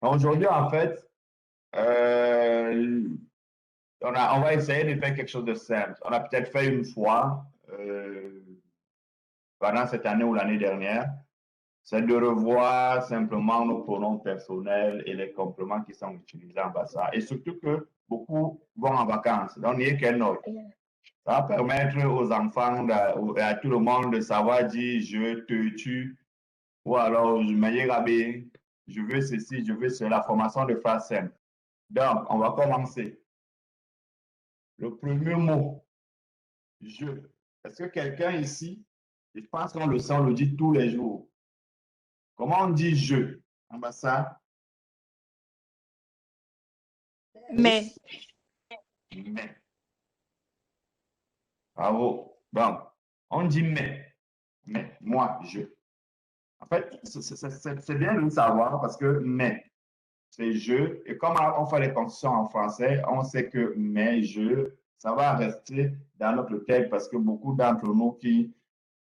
Aujourd'hui, en fait, euh, on va essayer de faire quelque chose de simple. On a peut-être fait une fois pendant cette année ou l'année dernière, c'est de revoir simplement nos pronoms personnels et les compléments qui sont utilisés en bassa. Et surtout que beaucoup vont en vacances. Donc, il n'y a qu'un autre. Ça va permettre aux enfants et à tout le monde de savoir dire je, te, tu, ou alors je me rabais, je veux ceci, je veux cela, formation de phrases simples. Donc, on va commencer. Le premier mot, je. Est-ce que quelqu'un ici, je pense qu'on le sait, on le dit tous les jours. Comment on dit je en bassa? Mais. Mais. Bravo. Bon, on dit mais. Mais, moi, je. En fait, c'est bien de le savoir parce que mais, c'est je. Et comme on fait les constructions en français, on sait que mais, je, ça va rester dans notre tête parce que beaucoup d'entre nous qui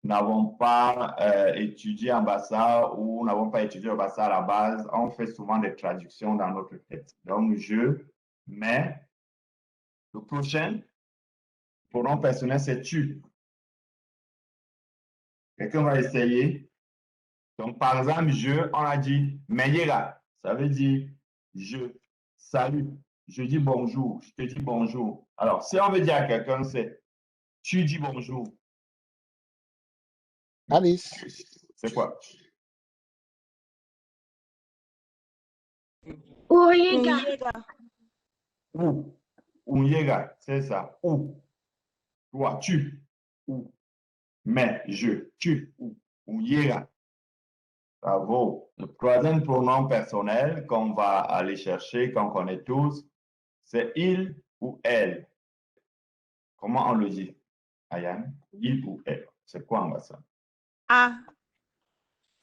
n'avons pas étudié en bassa ou n'avons pas étudié en bassa à la base, on fait souvent des traductions dans notre tête. Donc, je, mais, le prochain pronom personnel, c'est tu. Quelqu'un va essayer. Donc, par exemple, je, on a dit Meyera. Ça veut dire je, salut, je dis bonjour, je te dis bonjour. Alors, si on veut dire à quelqu'un, c'est tu dis bonjour. Alice. C'est quoi? Uyega. Ou. Uyega, c'est ça. Ou. Toi, tu. Ou. Mais, je, tu. Ou. Uyega. Bravo. Le troisième pronom personnel qu'on va aller chercher, qu'on connaît tous, c'est il ou elle. Comment on le dit, Ayane? Il ou elle. C'est quoi en bas ça? A.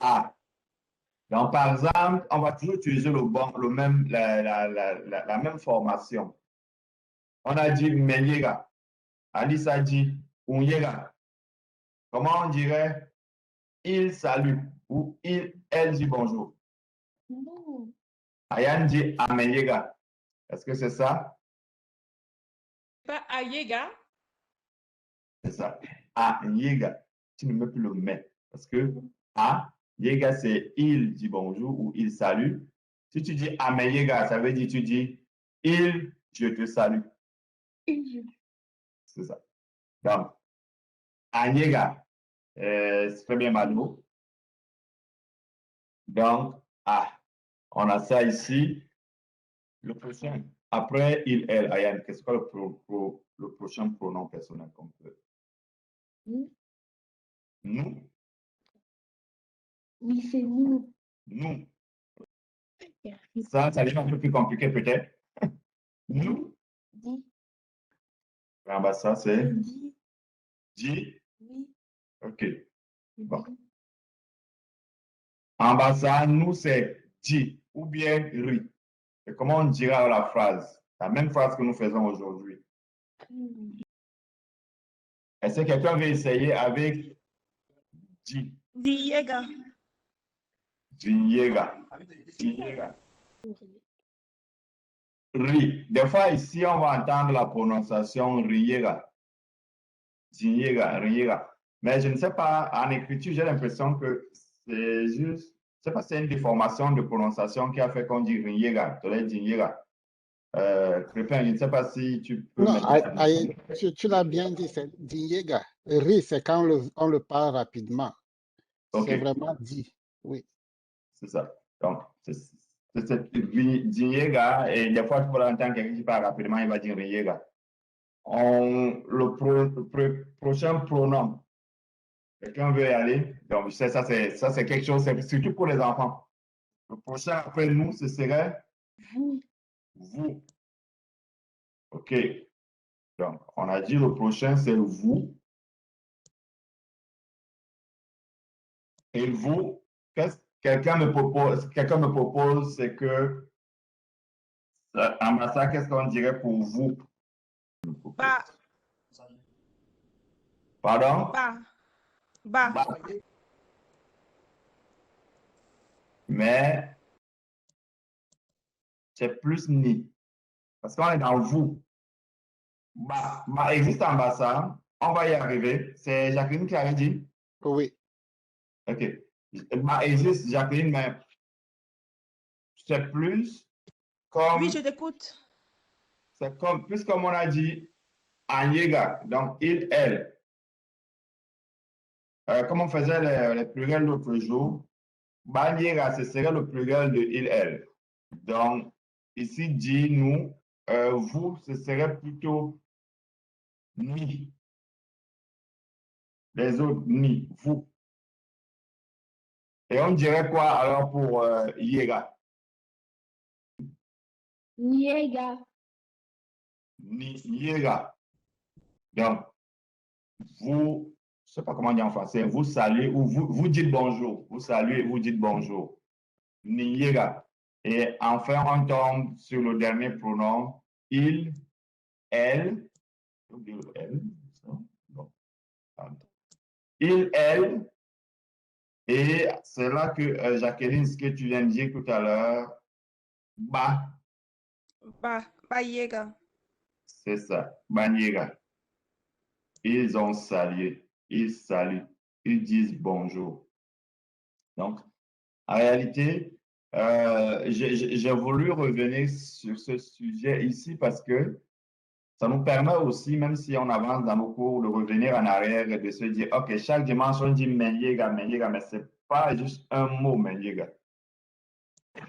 A. Donc, par exemple, on va toujours utiliser le même, la même formation. On a dit Menyega. Alice a dit Unyega. Comment on dirait il salue ou elle dit bonjour? Ayane dit Amenyega. Est-ce que c'est ça? Pas Ayega. C'est ça. Amenyega. Tu ne mets plus le mais. Parce que A, Yega, c'est il dit bonjour ou il salue. Si tu dis Amenyega, ça veut dire tu dis il, je te salue. C'est ça. Donc, Anyega, c'est très bien Mado. Donc, on a ça ici. Le prochain, après il, elle, Ayane, qu'est-ce que le prochain pronom personnel qu'on peut? Nous. Oui, c'est nous. Nous. Ça devient un peu plus compliqué peut-être. Nous. Dis. Ah bah ça, c'est Dis. dit. Oui. OK. Bon. En bas ça, nous, c'est dit ou bien ri. Et comment on dira la phrase? La même phrase que nous faisons aujourd'hui. Est-ce que quelqu'un veut essayer avec dit? Diega. Diega. Ri. Des fois, ici, on va entendre la prononciation riera. Diega, riera. Mais je ne sais pas, en écriture, j'ai l'impression que c'est juste, je ne sais pas si c'est une déformation de prononciation qui a fait qu'on dit riera, tu l'as dit riera. Crépin, je ne sais pas si tu peux Non, mettre. tu l'as bien dit, c'est Dinyega. Ri, c'est quand on le parle rapidement. Ok, C'est vraiment dit, oui. c'est ça. Donc, c'est Dinyega, et des fois, tu peux l'entendre quelqu'un qui parle rapidement, il va dire Riega. Le prochain pronom, quelqu'un veut y aller? Donc, je sais, ça, c'est quelque chose, c'est surtout pour les enfants. Le prochain après nous, ce serait Vous. vous. OK. Donc, on a dit le prochain, c'est vous. Et vous, quelqu'un me propose, c'est que, en massa, qu'est-ce qu'on dirait pour vous? Ba. Pardon? Ba. Ba. Bah. Mais, c'est plus ni. Parce qu'on est dans vous. Existe en bas ça. On va y arriver. C'est Jacqueline qui avait dit? Oui. OK. Existe, Jacqueline, mais c'est plus Oui, comme, je t'écoute. c'est comme, plus comme on a dit, Anyega. Donc, il, elle. Comme on faisait les pluriels l'autre jour, Banyega, ce serait le pluriel de il, elle. Donc, ici, dit, nous, vous, ce serait plutôt ni. Les autres, ni, vous. Et on dirait quoi alors pour Yega? Niega. Ni, Yega. Donc, vous, je ne sais pas comment dire en français, vous saluez ou vous dites bonjour. Vous saluez, vous dites bonjour. Ni, Yega. Et enfin, on tombe sur le dernier pronom, il, elle. Elle. Non, il, elle. Et c'est là que, Jacqueline, ce que tu viens de dire tout à l'heure, ba, Ba yega. c'est ça, banyega. Ils ont salué, ils saluent, ils disent bonjour. Donc, en réalité, j'ai voulu revenir sur ce sujet ici parce que ça nous permet aussi, même si on avance dans nos cours, de revenir en arrière et de se dire, OK, chaque dimanche, on dit menyega, mais ce n'est pas juste un mot, menyega.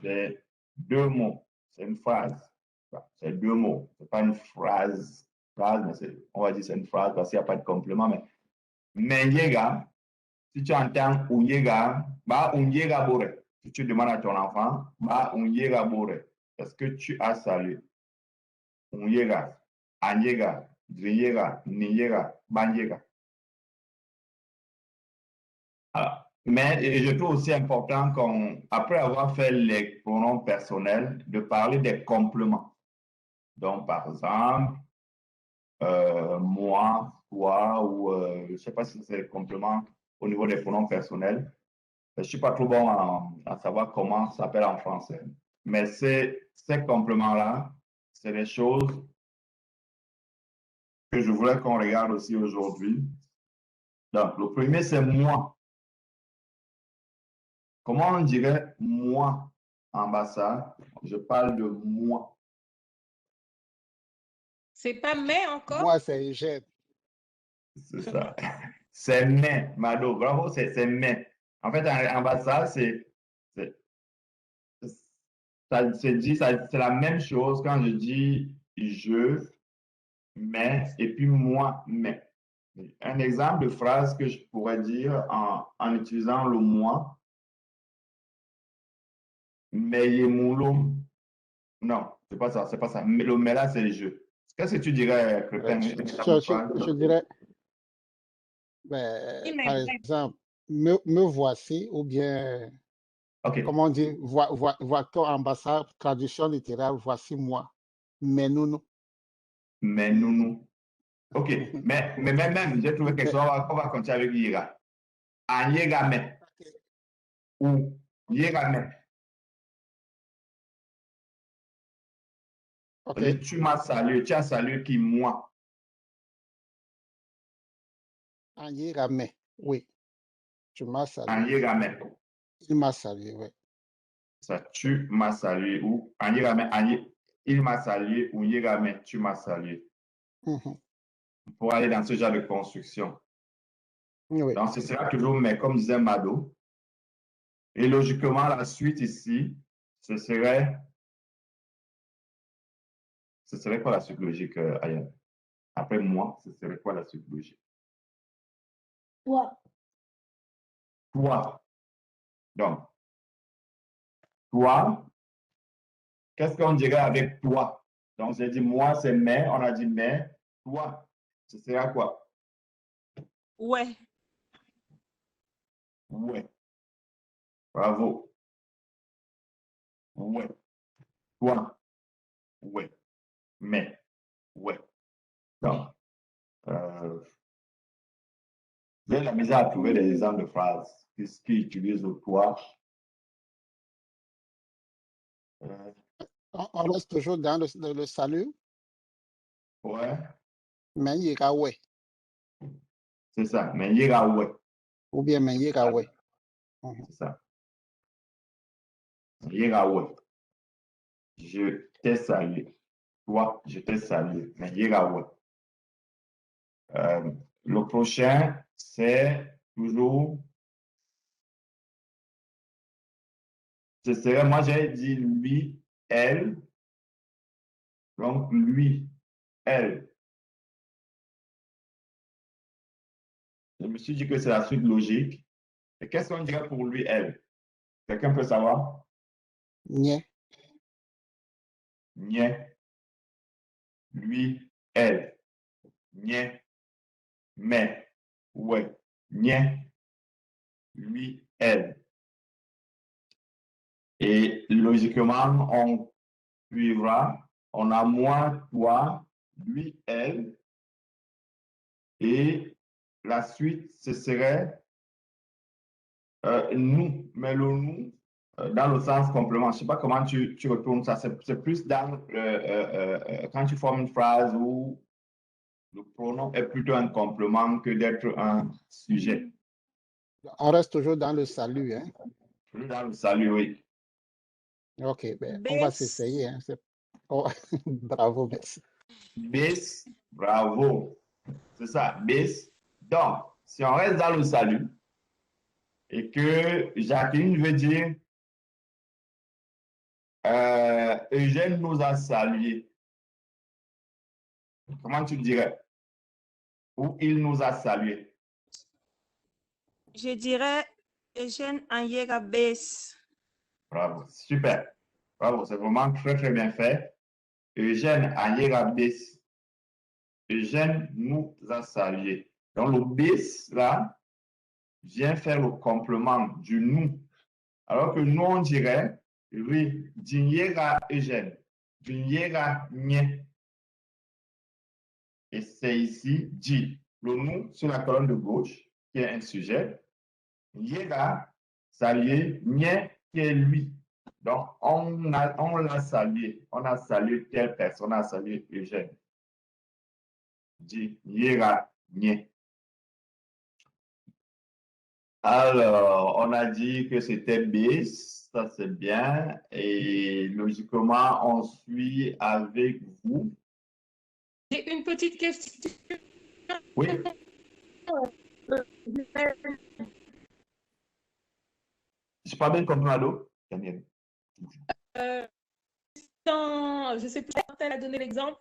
C'est deux mots, c'est une phrase. C'est deux mots, c'est pas une phrase, mais on va dire c'est une phrase parce qu'il n'y a pas de complément. Mais menyega, si tu entends unyega, ba unyega bore. Si tu demandes à ton enfant, ba unyega bore. Est-ce que tu as salué? Unyega, anyega, drinyega, ninyega, banyega. Mais je trouve aussi important après avoir fait les pronoms personnels, de parler des compléments. Donc, par exemple, moi, toi, ou je ne sais pas si c'est complément au niveau des pronoms personnels. Je ne suis pas trop bon à savoir comment ça s'appelle en français. Mais ces compléments-là, c'est des choses que je voulais qu'on regarde aussi aujourd'hui. Donc, le premier, c'est moi. Comment on dirait moi en bas ça? Je parle de moi. C'est pas mais encore? Moi, c'est Eugène. C'est ça. C'est mais, Mado. Bravo, c'est mais. En fait, en bas ça, c'est la même chose quand je dis je, mais, et puis moi, mais. Un exemple de phrase que je pourrais dire en utilisant le moi, mais non, c'est pas ça, c'est pas ça. Mais le mais là, c'est je. Qu'est-ce que tu dirais, Crépin? Je dirais, Il par est exemple, me voici, ou bien, OK, comment on dit, en bas ça, traduction littérale, voici moi. Mais nous. mais nous. OK, mais même, j'ai trouvé quelque chose, on va continuer avec Yera. En Yera, mais, ou Yera, mais. OK. Tu m'as salué, tu as salué qui, moi. En Yéramais, oui. Tu m'as En salué. Yera, mais. Il m'a salué, oui. Ça, tu m'as salué, ou en Yera, mais, il m'a salué, ou Yera, mais, tu m'as salué. Mhm. Pour aller dans ce genre de construction. Oui. Donc, ce sera toujours mais, comme disait Mado. Et logiquement, la suite ici, ce serait quoi la suite logique, Ayane? Après moi, ce serait quoi la suite logique? Toi. Toi. Donc, toi, qu'est-ce qu'on dirait avec toi? Donc, j'ai dit moi, c'est mais, on a dit mais, toi, ce sera quoi? ouais. Ouais. Bravo. Ouais. Toi. Ouais. Mais. Ouais. Donc, j'ai la misère à trouver des exemples de phrases qui utilisent le toi. On reste toujours dans le salut, Ouais, mais yirawe, c'est ça. Mais yirawe, ou bien mais yirawe. c'est ça. Yirawe. Je t'ai salué. Toi, je t'ai salué. Mais yirawe. Le prochain, c'est toujours. Ce serait, moi, j'ai dit lui, elle. Donc, lui, elle. Je me suis dit que c'est la suite logique. Et qu'est-ce qu'on dirait pour lui, elle? Quelqu'un peut savoir? Nye, Nye, lui, elle. Nye, mais, ouais. Nye, lui, elle. Et logiquement, on suivra. On a moi, toi, lui, elle. Et la suite, ce serait nous, mais le nous, dans le sens complément. Je ne sais pas comment tu retournes ça. C'est plus dans quand tu formes une phrase où le pronom est plutôt un complément que d'être un sujet. on reste toujours dans le salut, hein. Plus dans le salut, oui. Ok, ben, on va Bis. s'essayer, hein. Oh, bravo, merci. Bis, bravo. C'est ça, bis. Donc, si on reste dans le salut et que Jacqueline veut dire Eugène nous a salués. Comment tu dirais? Ou il nous a salués. Je dirais Eugène Anyega Bis. Bravo, super. Bravo, c'est vraiment très, très bien fait. Eugène Anyega bis. Eugène nous a salués. Donc, le bis, là, vient faire le complément du nous. Alors que nous, on dirait, oui, Dinyera Eugène, Dinyera Nye. Et c'est ici, dit. Le nous sur la colonne de gauche, qui est un sujet. Yera, salué, Nye, qui est lui. Donc, on l'a salué. On a salué telle personne, on a salué Eugène. Dit Yera, Nye. Alors, on a dit que c'était bis, ça c'est bien. Et logiquement, on suit avec vous. J'ai une petite question. Oui, je n'ai pas bien compris, Ado. Daniel. Je ne sais plus quand elle a donné l'exemple.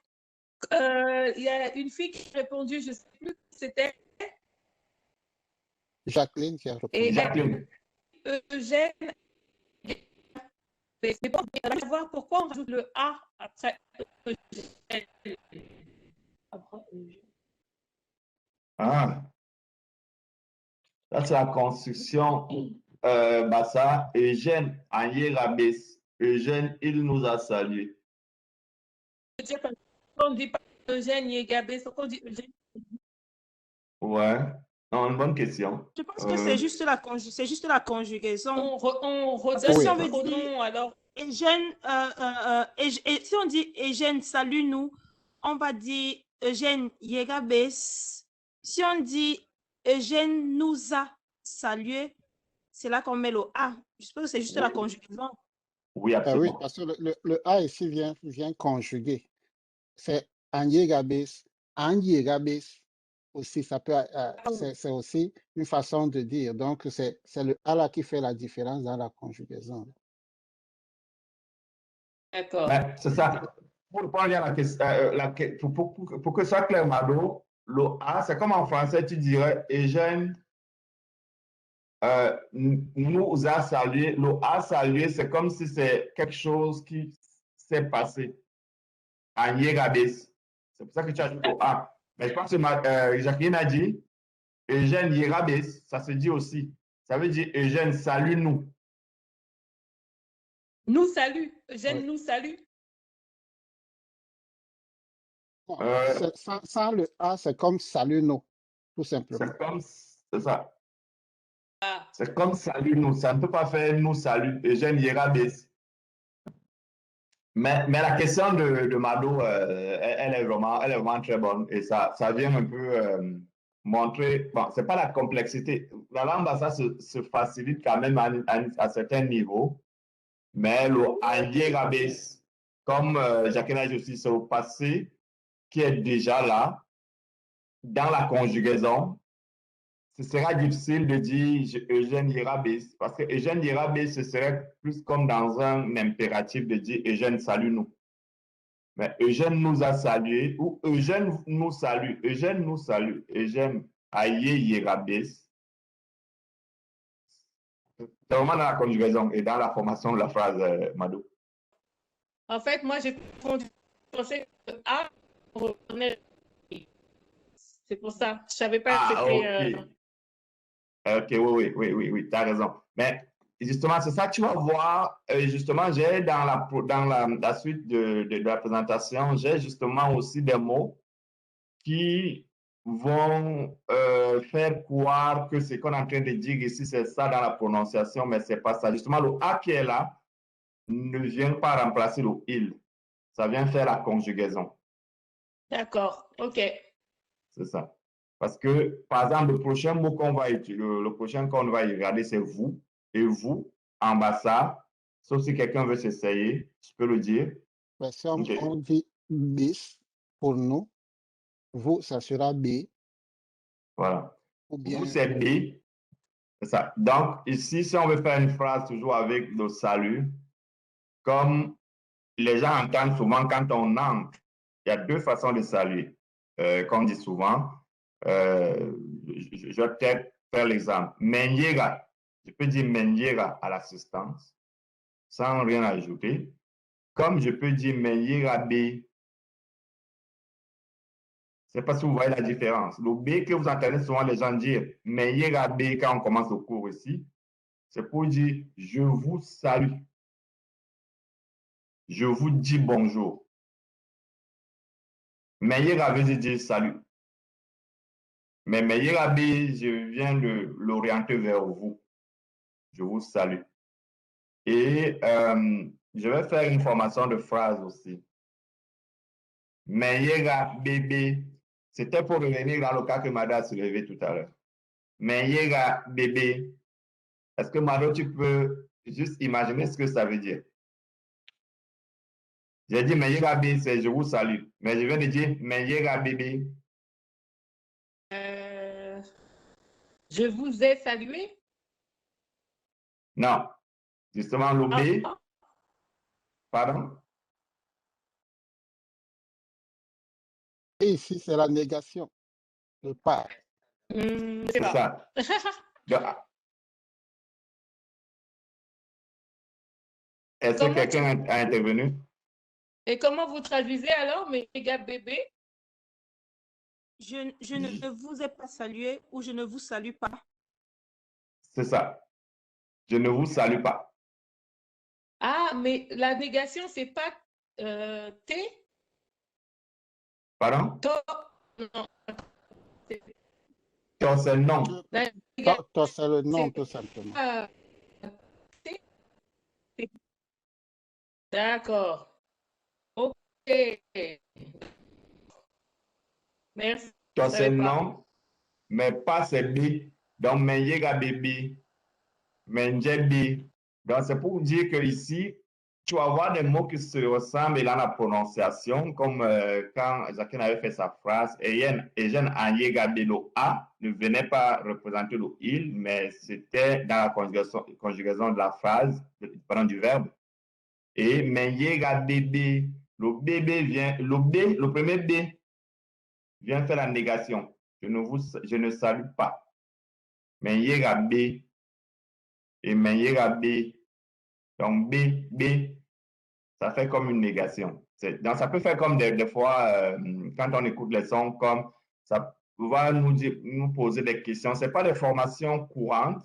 Il y a une fille qui a répondu, je ne sais plus qui c'était. Jacqueline qui a répondu. Et Jacqueline. Eugène. Mais bon, on va voir pourquoi on rajoute le A après Eugène. Ah, ça c'est la construction. Ça, Eugène, Anyerabes. Eugène, il nous a salués. On dit pas Eugène Yegabé, c'est qu'on dit Eugène. Ouais, non, une bonne question. Je pense que c'est juste la conjugaison. On redonne Oui. si on veut dire non, alors. Eugène, et si on dit Eugène, salue-nous, on va dire Eugène Yegabé. Si on dit Eugène nous a salué, c'est là qu'on met le A. Je pense que c'est juste la conjugaison. Oui, Oui, absolument. parce que le A ici vient conjuguer. C'est Anyegabes, Anyegabes aussi, ça peut, c'est aussi une façon de dire. Donc, c'est le A là qui fait la différence dans la conjugaison. D'accord. Ben, c'est ça. Pour répondre à la question, pour que ça soit clair, Mado, le A, c'est comme en français, tu dirais Eugène nous a salué. Le A salué, c'est comme si c'est quelque chose qui s'est passé. Anyerabes. C'est pour ça que tu ajoutes le A. Mais je pense que Jacqueline a dit Eugène Yerabes, ça se dit aussi. Ça veut dire Eugène, salue-nous. Nous salue. Eugène Oui. nous salue. Bon, sans le A, c'est comme salut-nous, tout simplement. C'est ça. Ah. C'est comme salut-nous. Ça ne peut pas faire nous salut. Eugène Yerabes. Mais la question de Mado, elle est vraiment très bonne et ça vient un peu montrer, bon, c'est pas la complexité. La langue, ça se facilite quand même à certains niveaux, mais le Andiérabès, comme Jacqueline a dit aussi, c'est au passé qui est déjà là, dans la conjugaison. Ce sera difficile de dire Eugène Hierabès, parce que Eugène Hierabès, ce serait plus comme dans un impératif de dire Eugène, salue-nous. Mais Eugène nous a salués, ou Eugène nous salue, Eugène nous salue, Eugène Aïe Hierabès. C'est vraiment dans la conjugaison et dans la formation de la phrase, Mado. En fait, moi, j'ai pensé que A, on reconnaît. C'est pour ça. Je ne savais pas que c'était. Ok, oui, tu as raison. Mais justement, c'est ça que tu vas voir. Justement, j'ai dans la suite de la présentation, j'ai justement aussi des mots qui vont faire croire que ce qu'on est en train de dire ici, c'est ça dans la prononciation, mais ce n'est pas ça. Justement, le A qui est là ne vient pas remplacer le il. Ça vient faire la conjugaison. D'accord, ok. C'est ça. Parce que, par exemple, le prochain mot qu'on va utiliser, le prochain qu'on va regarder, c'est vous. Et vous, en bas ça, sauf si quelqu'un veut s'essayer, je peux le dire. Mais si on dit bis pour nous, vous, ça sera B. Voilà. Ou bien Vous, c'est B. C'est ça. Donc, ici, si on veut faire une phrase toujours avec le salut, comme les gens entendent souvent quand on entre, il y a deux façons de saluer, qu'on dit souvent. Je vais peut-être faire l'exemple. Menyera, je peux dire Menyera à l'assistance, sans rien ajouter. Comme je peux dire Menyera B. Je ne sais pas si vous voyez la différence. Le B que vous entendez souvent les gens dire Menyera B quand on commence le cours ici, c'est pour dire je vous salue. Je vous dis bonjour. Menyera veut dire salut. Mais Menyera B, je viens de l'orienter vers vous. Je vous salue. Et je vais faire une formation de phrase aussi. Menyera bébé, c'était pour revenir dans le cas que Mado a soulevé tout à l'heure. Menyera bébé, est-ce que Mado, tu peux juste imaginer ce que ça veut dire? J'ai dit Menyera bébé, c'est je vous salue. Mais je viens de dire Menyera bébé. Je vous ai salué? Non. Justement, le B. Pardon? et ici, c'est la négation. Le pas. C'est ça. Est-ce que quelqu'un a intervenu? Et comment vous traduisez alors, méga bébé? Je ne vous ai pas salué ou je ne vous salue pas. C'est ça. Je ne vous salue pas. Ah, mais la négation, c'est pas T? Pardon? Non. Toi, c'est non. Toi, c'est le nom, tout simplement. D'accord. Ok. Merci. Toi, c'est non, mais pas c'est B. Donc, Menyera bébé, Menjebi. Donc, c'est pour dire que ici, tu vas avoir des mots qui se ressemblent dans la prononciation, comme quand Jacqueline avait fait sa phrase, Ejen Anyega Belo A ne venait pas représenter le il, mais c'était dans la conjugaison de la phrase, pardon, du verbe. Et Menyega bébé, le bébé vient, le premier B vient faire la négation. Je ne salue pas. Menyega B et Menyera B. Donc, B, ça fait comme une négation. Donc, ça peut faire comme des fois, quand on écoute les sons, comme ça va nous poser des questions. Ce n'est pas des formations courantes,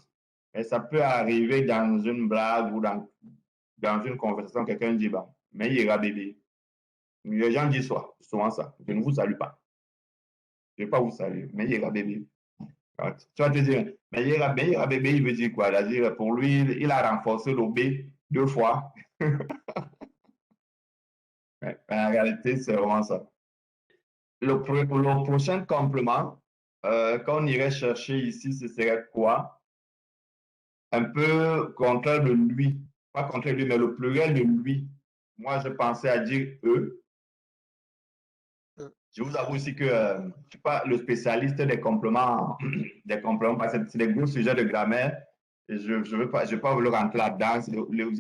mais ça peut arriver dans une blague ou dans une conversation, quelqu'un dit, bah, Menyera bébé. Les gens disent souvent ça. Je ne vous salue pas. Je ne vais pas vous saluer. Menyera bébé. Tu vas te dire, Menyera bébé, il veut dire quoi? C'est-à-dire, pour lui, il a renforcé le B 2 fois. Ouais, en réalité, c'est vraiment ça. Le prochain complément qu'on irait chercher ici, ce serait quoi? Un peu contraire de lui. Pas contraire de lui, mais le pluriel de lui. Moi, je pensais à dire eux. Je vous avoue aussi que je ne suis pas le spécialiste des compléments, parce que c'est des gros sujets de grammaire. Et je ne veux pas vouloir rentrer là-dedans.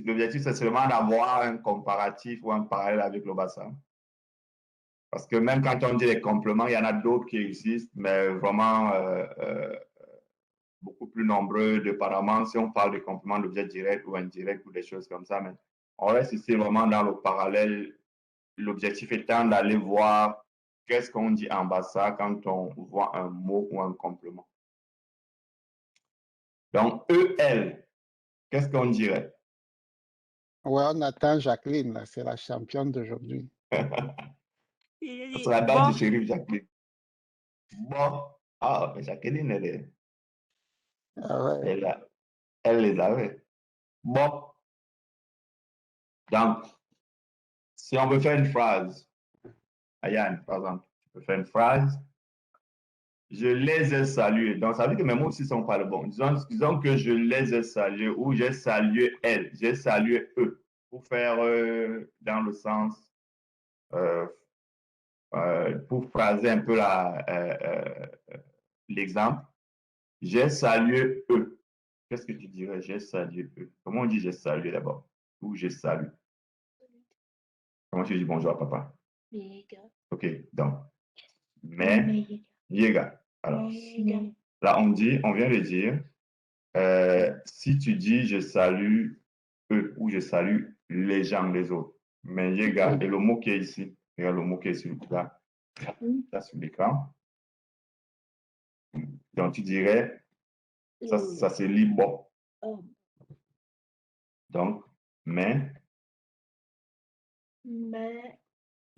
L'objectif, c'est seulement d'avoir un comparatif ou un parallèle avec le bassin. Parce que même quand on dit les compléments, il y en a d'autres qui existent, mais vraiment beaucoup plus nombreux, dépendamment si on parle de compléments d'objet direct ou indirect ou des choses comme ça. Mais on reste ici vraiment dans le parallèle. L'objectif étant d'aller voir qu'est-ce qu'on dit en bas ça quand on voit un mot ou un complément. Donc, EL, qu'est-ce qu'on dirait? Ouais, on attend Jacqueline, là, c'est la championne d'aujourd'hui. Il Ce dit, sera la date bon, du shérif Jacqueline. Bon, ah, mais Jacqueline, Ah ouais. elle les avait. Bon, donc, si on veut faire une phrase, Ayane, par exemple, tu peux faire une phrase. Je les ai salués. Donc, ça veut dire que mes mots aussi ne sont pas le bon. Disons que je les ai salués ou j'ai salué elles, j'ai salué eux. Pour faire dans le sens, pour phraser un peu l'exemple, j'ai salué eux. Qu'est-ce que tu dirais? J'ai salué eux. Comment on dit j'ai salué d'abord? Ou j'ai salué? Comment tu dis bonjour à papa? OK, donc, mais, yéga. Alors, là, on vient de dire, si tu dis je salue eux ou je salue les gens, les autres, mais yéga, et le mot qui est ici, regarde le mot qui est sur là sur l'écran, donc tu dirais, ça se lit bon. Donc, mais,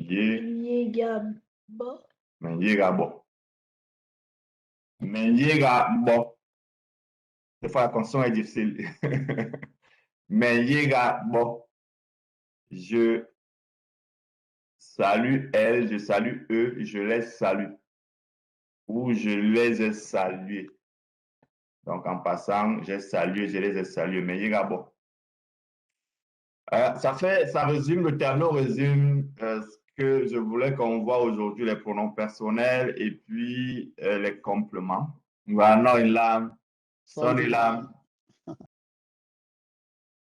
yéga bon. Mais yéga bon. Des fois, la consonne est difficile. Mais yéga bon. Je salue elle, je salue eux, je les salue. Ou je les ai salués. Donc, en passant, j'ai salué, je les ai salués. Mais yéga bon. Ça résume, le tableau résume ce que je voulais qu'on voit aujourd'hui, les pronoms personnels et puis les compléments. Voilà, non, il a, son il a,